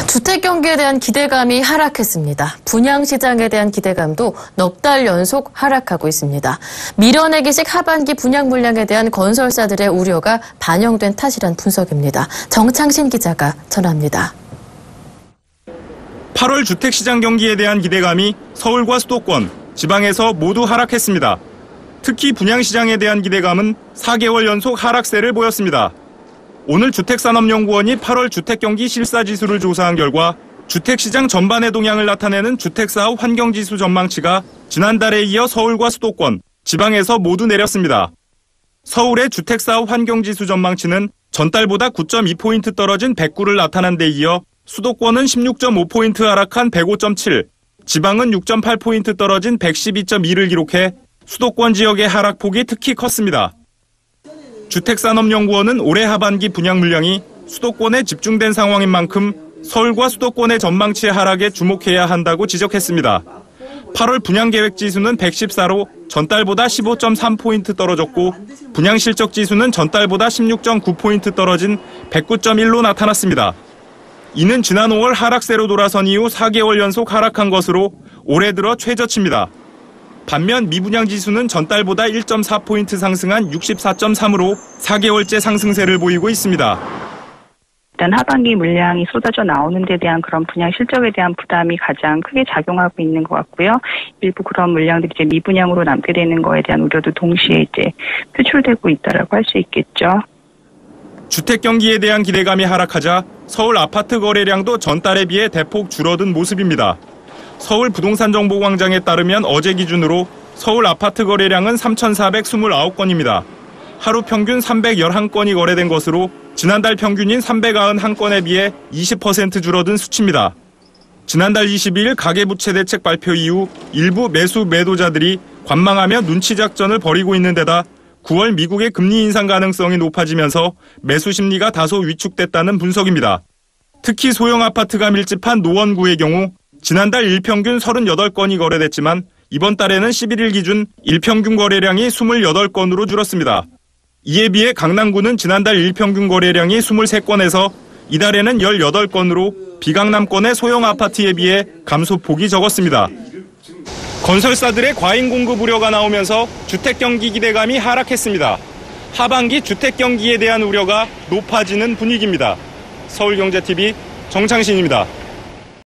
주택 경기에 대한 기대감이 하락했습니다. 분양시장에 대한 기대감도 넉 달 연속 하락하고 있습니다. 밀어내기식 하반기 분양 물량에 대한 건설사들의 우려가 반영된 탓이란 분석입니다. 정창신 기자가 전합니다. 8월 주택시장 경기에 대한 기대감이 서울과 수도권, 지방에서 모두 하락했습니다. 특히 분양시장에 대한 기대감은 4개월 연속 하락세를 보였습니다. 오늘 주택산업연구원이 8월 주택경기 실사지수를 조사한 결과 주택시장 전반의 동향을 나타내는 주택사업 환경지수 전망치가 지난달에 이어 서울과 수도권, 지방에서 모두 내렸습니다. 서울의 주택사업 환경지수 전망치는 전달보다 9.2포인트 떨어진 109를 나타난 데 이어 수도권은 16.5포인트 하락한 105.7, 지방은 6.8포인트 떨어진 112.2를 기록해 수도권 지역의 하락폭이 특히 컸습니다. 주택산업연구원은 올해 하반기 분양 물량이 수도권에 집중된 상황인 만큼 서울과 수도권의 전망치 하락에 주목해야 한다고 지적했습니다. 8월 분양계획지수는 114로 전달보다 15.3포인트 떨어졌고 분양실적지수는 전달보다 16.9포인트 떨어진 109.1로 나타났습니다. 이는 지난 5월 하락세로 돌아선 이후 4개월 연속 하락한 것으로 올해 들어 최저치입니다. 반면 미분양 지수는 전달보다 1.4포인트 상승한 64.3으로 4개월째 상승세를 보이고 있습니다. 일단 하반기 물량이 쏟아져 나오는 데 대한 그런 분양 실적에 대한 부담이 가장 크게 작용하고 있는 것 같고요. 일부 그런 물량들이 이제 미분양으로 남게 되는 거에 대한 우려도 동시에 이제 표출되고 있다라고 할 수 있겠죠. 주택 경기에 대한 기대감이 하락하자 서울 아파트 거래량도 전달에 비해 대폭 줄어든 모습입니다. 서울 부동산정보광장에 따르면 어제 기준으로 서울 아파트 거래량은 3,429건입니다. 하루 평균 311건이 거래된 것으로 지난달 평균인 391건에 비해 20% 줄어든 수치입니다. 지난달 22일 가계부채 대책 발표 이후 일부 매도자들이 관망하며 눈치 작전을 벌이고 있는 데다 9월 미국의 금리 인상 가능성이 높아지면서 매수 심리가 다소 위축됐다는 분석입니다. 특히 소형 아파트가 밀집한 노원구의 경우 지난달 일평균 38건이 거래됐지만 이번 달에는 11일 기준 일평균 거래량이 28건으로 줄었습니다. 이에 비해 강남구는 지난달 일평균 거래량이 23건에서 이달에는 18건으로 비강남권의 소형 아파트에 비해 감소폭이 적었습니다. 건설사들의 과잉 공급 우려가 나오면서 주택 경기 기대감이 하락했습니다. 하반기 주택 경기에 대한 우려가 높아지는 분위기입니다. 서울경제TV 정창신입니다.